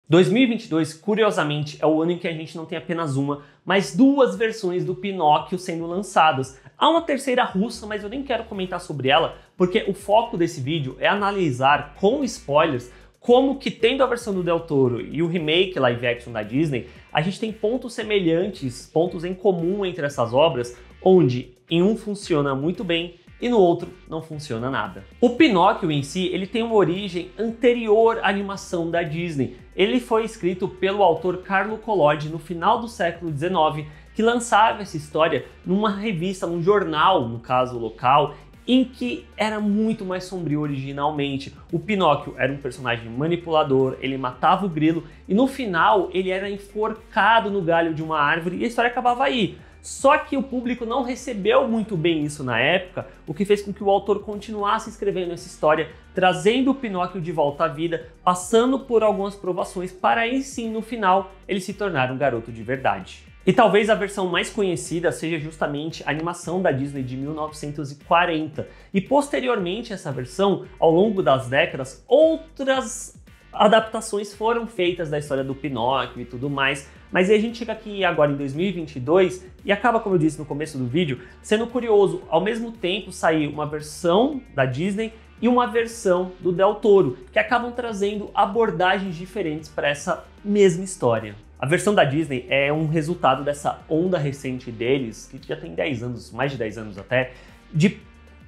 2022, curiosamente, é o ano em que a gente não tem apenas uma, mas duas versões do Pinóquio sendo lançadas. Há uma terceira russa, mas eu nem quero comentar sobre ela, porque o foco desse vídeo é analisar, com spoilers, como que tendo a versão do Del Toro e o remake live action da Disney, a gente tem pontos semelhantes, pontos em comum entre essas obras, onde em um funciona muito bem e no outro não funciona nada. O Pinóquio em si, ele tem uma origem anterior à animação da Disney. Ele foi escrito pelo autor Carlo Collodi no final do século XIX, que lançava essa história numa revista, num jornal, no caso local, em que era muito mais sombrio originalmente. O Pinóquio era um personagem manipulador, ele matava o grilo e no final ele era enforcado no galho de uma árvore e a história acabava aí. Só que o público não recebeu muito bem isso na época, o que fez com que o autor continuasse escrevendo essa história, trazendo o Pinóquio de volta à vida, passando por algumas provações para aí sim, no final, ele se tornar um garoto de verdade. E talvez a versão mais conhecida seja justamente a animação da Disney de 1940. E posteriormente a essa versão, ao longo das décadas, outras adaptações foram feitas da história do Pinóquio e tudo mais, mas aí a gente chega aqui agora em 2022 e acaba, como eu disse no começo do vídeo, sendo curioso, ao mesmo tempo sair uma versão da Disney e uma versão do Del Toro, que acabam trazendo abordagens diferentes para essa mesma história. A versão da Disney é um resultado dessa onda recente deles, que já tem 10 anos, mais de 10 anos até, de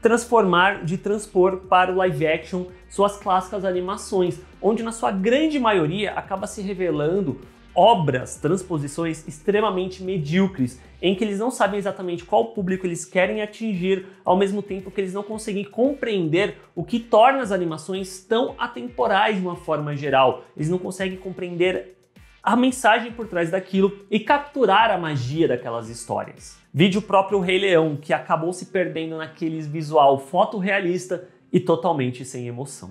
transpor para o live action suas clássicas animações, onde na sua grande maioria acaba se revelando obras, transposições extremamente medíocres, em que eles não sabem exatamente qual público eles querem atingir, ao mesmo tempo que eles não conseguem compreender o que torna as animações tão atemporais de uma forma geral. Eles não conseguem compreender a mensagem por trás daquilo e capturar a magia daquelas histórias. Vide o próprio Rei Leão, que acabou se perdendo naquele visual fotorrealista e totalmente sem emoção.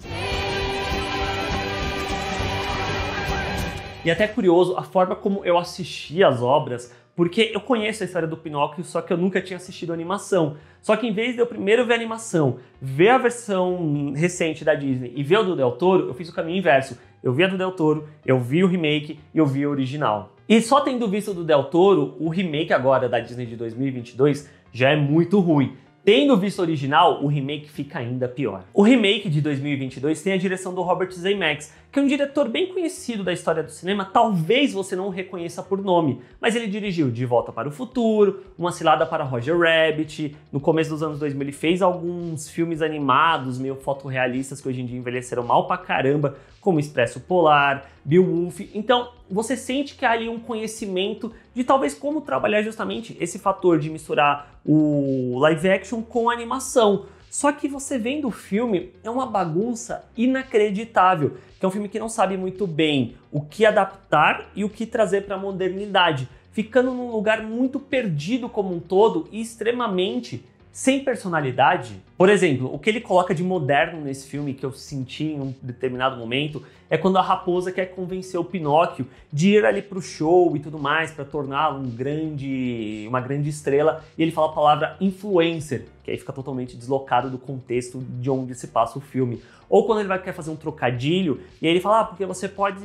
E até curioso a forma como eu assisti as obras, porque eu conheço a história do Pinóquio, só que eu nunca tinha assistido a animação. Só que em vez de eu primeiro ver a animação, ver a versão recente da Disney e ver a do Del Toro, eu fiz o caminho inverso. Eu vi a do Del Toro, eu vi o remake e eu vi a original. E só tendo visto do Del Toro, o remake agora da Disney de 2022 já é muito ruim. Tendo visto o original, o remake fica ainda pior. O remake de 2022 tem a direção do Robert Zemeckis, que é um diretor bem conhecido da história do cinema, talvez você não o reconheça por nome, mas ele dirigiu De Volta para o Futuro, Uma Cilada para Roger Rabbit, no começo dos anos 2000 ele fez alguns filmes animados, meio fotorrealistas, que hoje em dia envelheceram mal pra caramba, como Expresso Polar, Beowulf. Então, você sente que há ali um conhecimento de talvez como trabalhar justamente esse fator de misturar o live action com a animação. Só que você vendo o filme, é uma bagunça inacreditável, que é um filme que não sabe muito bem o que adaptar e o que trazer para a modernidade, ficando num lugar muito perdido como um todo e extremamente sem personalidade. Por exemplo, o que ele coloca de moderno nesse filme que eu senti em um determinado momento é quando a raposa quer convencer o Pinóquio de ir ali pro show e tudo mais para torná-lo uma grande estrela, e ele fala a palavra influencer, que aí fica totalmente deslocado do contexto de onde se passa o filme. Ou quando ele quer fazer um trocadilho e aí ele fala, porque você pode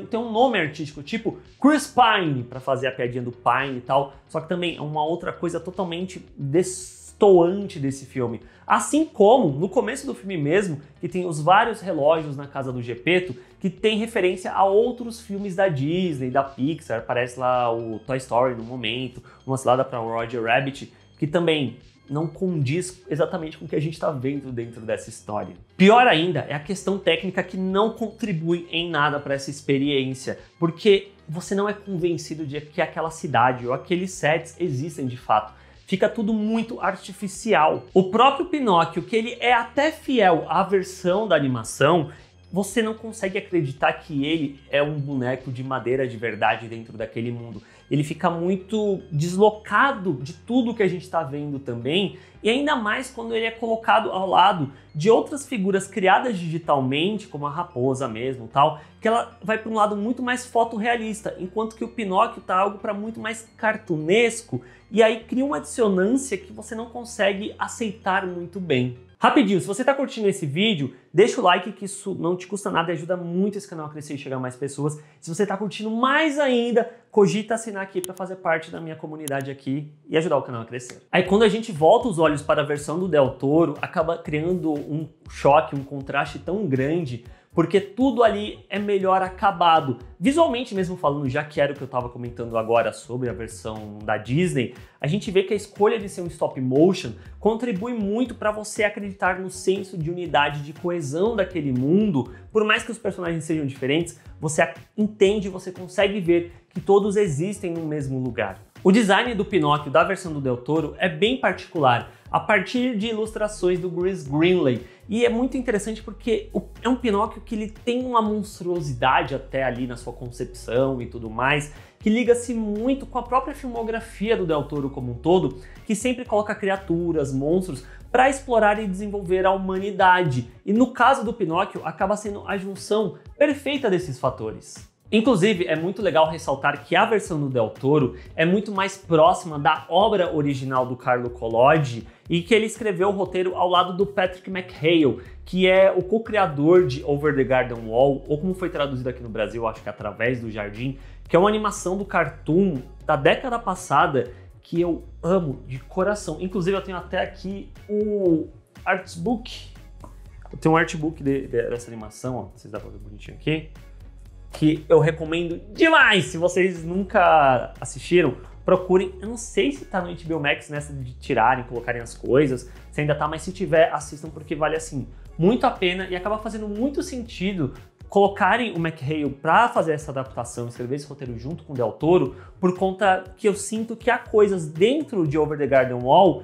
ter um nome artístico, tipo Chris Pine, para fazer a piadinha do Pine e tal, só que também é uma outra coisa totalmente destoante desse filme. Assim como no começo do filme mesmo, que tem os vários relógios na casa do Gepeto, que tem referência a outros filmes da Disney, da Pixar, aparece lá o Toy Story no momento, Uma Cilada para Roger Rabbit, que também não condiz exatamente com o que a gente está vendo dentro dessa história. Pior ainda é a questão técnica, que não contribui em nada para essa experiência, porque você não é convencido de que aquela cidade ou aqueles sets existem de fato. Fica tudo muito artificial. O próprio Pinóquio, que ele é até fiel à versão da animação, você não consegue acreditar que ele é um boneco de madeira de verdade dentro daquele mundo. Ele fica muito deslocado de tudo que a gente está vendo também, e ainda mais quando ele é colocado ao lado de outras figuras criadas digitalmente, como a raposa mesmo, tal, que ela vai para um lado muito mais fotorrealista, enquanto que o Pinóquio tá algo para muito mais cartunesco, e aí cria uma dissonância que você não consegue aceitar muito bem. Rapidinho, se você está curtindo esse vídeo, deixa o like que isso não te custa nada e ajuda muito esse canal a crescer e chegar a mais pessoas. Se você está curtindo mais ainda, cogita assinar aqui para fazer parte da minha comunidade aqui e ajudar o canal a crescer. Aí quando a gente volta os olhos para a versão do Del Toro, acaba criando um choque, um contraste tão grande, porque tudo ali é melhor acabado. Visualmente mesmo falando, já que era o que eu estava comentando agora sobre a versão da Disney, a gente vê que a escolha de ser um stop motion contribui muito para você acreditar no senso de unidade, de coesão daquele mundo. Por mais que os personagens sejam diferentes, você entende, você consegue ver que todos existem no mesmo lugar. O design do Pinóquio da versão do Del Toro é bem particular, a partir de ilustrações do Chris Greenley. E é muito interessante porque é um Pinóquio que ele tem uma monstruosidade até ali na sua concepção e tudo mais, que liga-se muito com a própria filmografia do Del Toro como um todo, que sempre coloca criaturas, monstros, para explorar e desenvolver a humanidade. E no caso do Pinóquio, acaba sendo a junção perfeita desses fatores. Inclusive, é muito legal ressaltar que a versão do Del Toro é muito mais próxima da obra original do Carlo Collodi e que ele escreveu o roteiro ao lado do Patrick McHale, que é o co-criador de Over the Garden Wall, ou como foi traduzido aqui no Brasil, acho que Através do Jardim, que é uma animação do Cartoon da década passada que eu amo de coração. Inclusive, eu tenho até aqui o artbook. Eu tenho um artbook dessa animação, ó, vocês dá pra ver bonitinho aqui, que eu recomendo demais. Se vocês nunca assistiram, procurem. Eu não sei se tá no HBO Max nessa de tirarem, colocarem as coisas, se ainda tá, mas se tiver, assistam porque vale assim muito a pena e acaba fazendo muito sentido colocarem o McHale para fazer essa adaptação, escrever esse roteiro junto com o Del Toro, por conta que eu sinto que há coisas dentro de Over the Garden Wall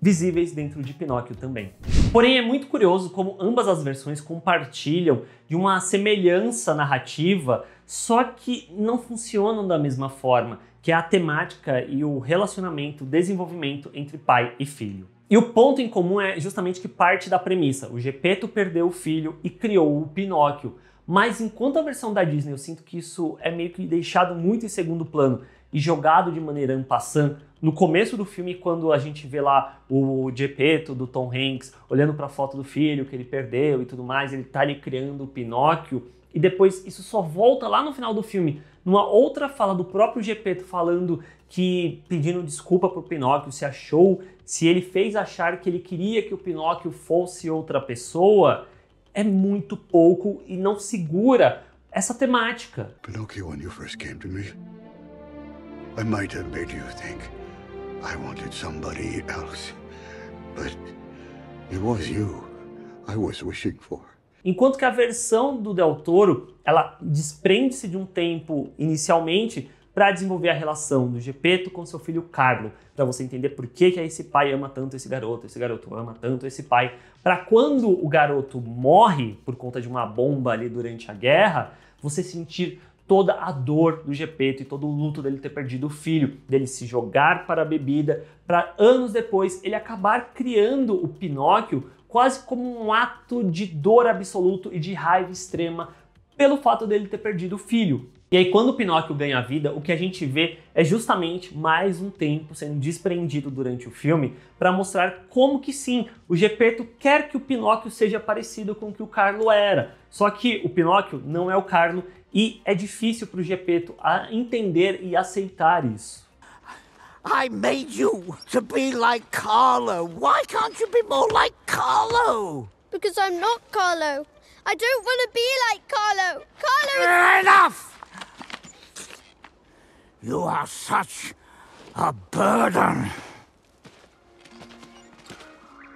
visíveis dentro de Pinóquio também. Porém, é muito curioso como ambas as versões compartilham de uma semelhança narrativa, só que não funcionam da mesma forma, que é a temática e o relacionamento, o desenvolvimento entre pai e filho. E o ponto em comum é justamente que parte da premissa: o Geppetto perdeu o filho e criou o Pinóquio. Mas enquanto a versão da Disney eu sinto que isso é meio que deixado muito em segundo plano e jogado de maneira en passant. No começo do filme, quando a gente vê lá o Geppetto do Tom Hanks olhando para a foto do filho que ele perdeu e tudo mais, ele tá ali criando o Pinóquio, e depois isso só volta lá no final do filme, numa outra fala do próprio Geppetto falando que, pedindo desculpa pro Pinóquio, se ele fez achar que ele queria que o Pinóquio fosse outra pessoa, é muito pouco e não segura essa temática. Pinocchio, when you first came to me, I might have made you think I wanted somebody else, but it was you I was wishing for. Enquanto que a versão do Del Toro, ela desprende-se de um tempo inicialmente para desenvolver a relação do Geppetto com seu filho Carlo, para você entender por que esse pai ama tanto esse garoto ama tanto esse pai, para quando o garoto morre por conta de uma bomba ali durante a guerra, você sentir toda a dor do Geppetto e todo o luto dele ter perdido o filho, dele se jogar para a bebida, para anos depois ele acabar criando o Pinóquio quase como um ato de dor absoluto e de raiva extrema pelo fato dele ter perdido o filho. E aí quando o Pinóquio ganha vida, o que a gente vê é justamente mais um tempo sendo desprendido durante o filme para mostrar como que sim, o Geppetto quer que o Pinóquio seja parecido com o que o Carlo era. Só que o Pinóquio não é o Carlo e é difícil para o Geppetto entender e aceitar isso. I made you to be like Carlo. Why can't you be more like Carlo? Because I'm not Carlo. I don't want to be like Carlo. Carlo is... Enough! You are such a burden.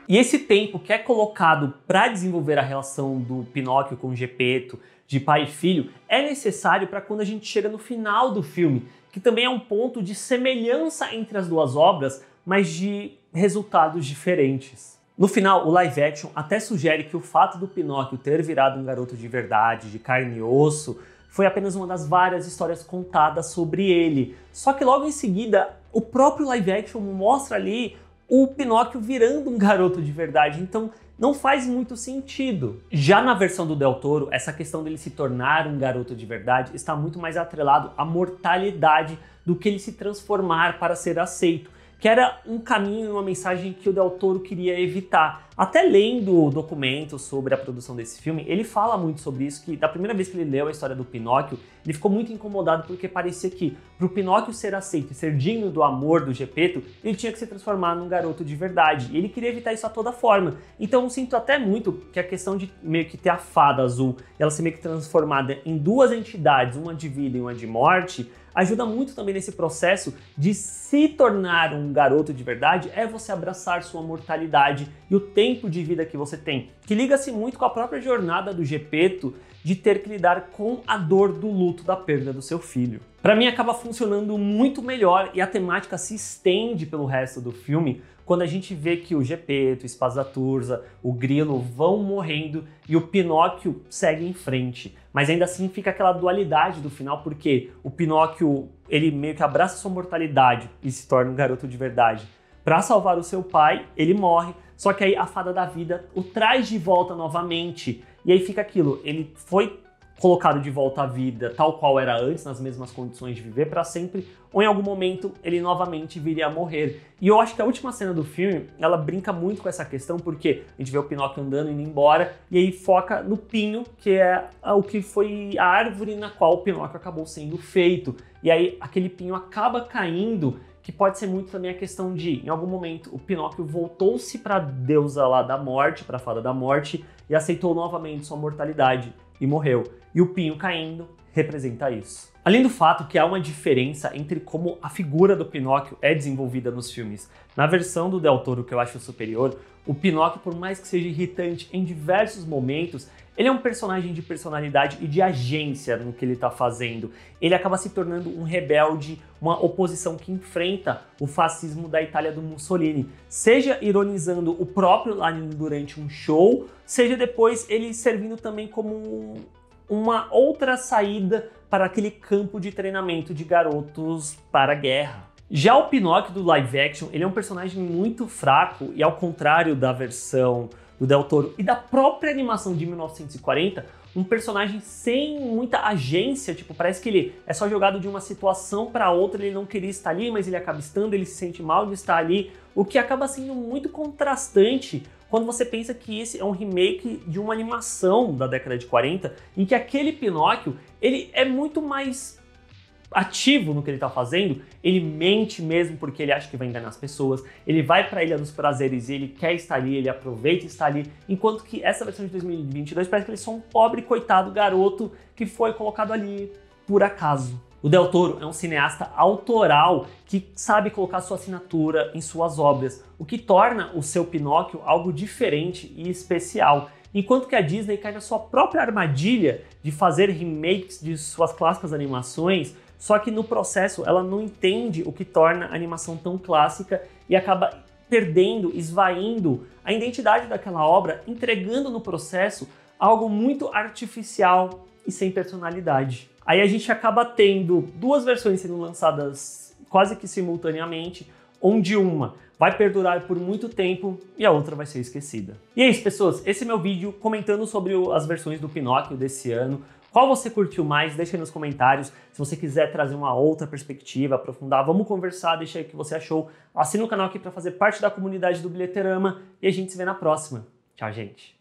E esse tempo que é colocado para desenvolver a relação do Pinóquio com o Geppetto, de pai e filho, é necessário para quando a gente chega no final do filme, que também é um ponto de semelhança entre as duas obras, mas de resultados diferentes. No final, o live action até sugere que o fato do Pinóquio ter virado um garoto de verdade, de carne e osso, foi apenas uma das várias histórias contadas sobre ele. Só que logo em seguida, o próprio live action mostra ali o Pinóquio virando um garoto de verdade, então não faz muito sentido. Já na versão do Del Toro, essa questão dele se tornar um garoto de verdade está muito mais atrelado à mortalidade do que ele se transformar para ser aceito. que era um caminho e uma mensagem que o Del Toro queria evitar. Até lendo documentos sobre a produção desse filme, ele fala muito sobre isso, que da primeira vez que ele leu a história do Pinóquio, ele ficou muito incomodado porque parecia que para o Pinóquio ser aceito e ser digno do amor do Geppetto, ele tinha que se transformar num garoto de verdade. E ele queria evitar isso a toda forma. Então eu sinto até muito que a questão de meio que ter a fada azul, ela ser meio que transformada em duas entidades, uma de vida e uma de morte, ajuda muito também nesse processo de se tornar um garoto de verdade, é você abraçar sua mortalidade e o tempo de vida que você tem, que liga-se muito com a própria jornada do Geppetto de ter que lidar com a dor do luto da perda do seu filho. Para mim acaba funcionando muito melhor e a temática se estende pelo resto do filme quando a gente vê que o Geppetto, o Espazzaturza, o Grilo vão morrendo e o Pinóquio segue em frente. Mas ainda assim fica aquela dualidade do final, porque o Pinóquio, ele meio que abraça sua mortalidade e se torna um garoto de verdade. Para salvar o seu pai, ele morre, só que aí a fada da vida o traz de volta novamente. E aí fica aquilo, ele foi colocado de volta à vida tal qual era antes, nas mesmas condições de viver para sempre, ou em algum momento ele novamente viria a morrer. E eu acho que a última cena do filme, ela brinca muito com essa questão, porque a gente vê o Pinóquio andando, indo embora, e aí foca no pinho, que é o que foi a árvore na qual o Pinóquio acabou sendo feito. E aí aquele pinho acaba caindo, que pode ser muito também a questão de, em algum momento, o Pinóquio voltou-se para a deusa lá da morte, para a fada da morte, e aceitou novamente sua mortalidade e morreu. E o pinho caindo representa isso. Além do fato que há uma diferença entre como a figura do Pinóquio é desenvolvida nos filmes. Na versão do Del Toro, que eu acho superior, o Pinóquio, por mais que seja irritante em diversos momentos, ele é um personagem de personalidade e de agência no que ele está fazendo. Ele acaba se tornando um rebelde, uma oposição que enfrenta o fascismo da Itália do Mussolini. Seja ironizando o próprio Lenin durante um show, seja depois ele servindo também como uma outra saída para aquele campo de treinamento de garotos para a guerra. Já o Pinóquio do live action, ele é um personagem muito fraco e ao contrário da versão do Del Toro e da própria animação de 1940, um personagem sem muita agência, tipo, parece que ele é só jogado de uma situação para outra, ele não queria estar ali, mas ele acaba estando, ele se sente mal de estar ali, o que acaba sendo muito contrastante quando você pensa que esse é um remake de uma animação da década de 40, em que aquele Pinóquio, ele é muito mais ativo no que ele tá fazendo, ele mente mesmo porque ele acha que vai enganar as pessoas, ele vai pra Ilha dos Prazeres e ele quer estar ali, ele aproveita estar ali, enquanto que essa versão de 2022 parece que ele é só um pobre coitado garoto que foi colocado ali por acaso. O Del Toro é um cineasta autoral que sabe colocar sua assinatura em suas obras, o que torna o seu Pinóquio algo diferente e especial. Enquanto que a Disney cai na sua própria armadilha de fazer remakes de suas clássicas animações, só que no processo ela não entende o que torna a animação tão clássica e acaba perdendo, esvaindo a identidade daquela obra, entregando no processo algo muito artificial e sem personalidade. Aí a gente acaba tendo duas versões sendo lançadas quase que simultaneamente, onde uma vai perdurar por muito tempo e a outra vai ser esquecida. E é isso, pessoas. Esse é meu vídeo comentando sobre as versões do Pinóquio desse ano. Qual você curtiu mais? Deixa aí nos comentários. Se você quiser trazer uma outra perspectiva, aprofundar, vamos conversar, deixa aí o que você achou. Assina o canal aqui para fazer parte da comunidade do Bilheterama e a gente se vê na próxima. Tchau, gente!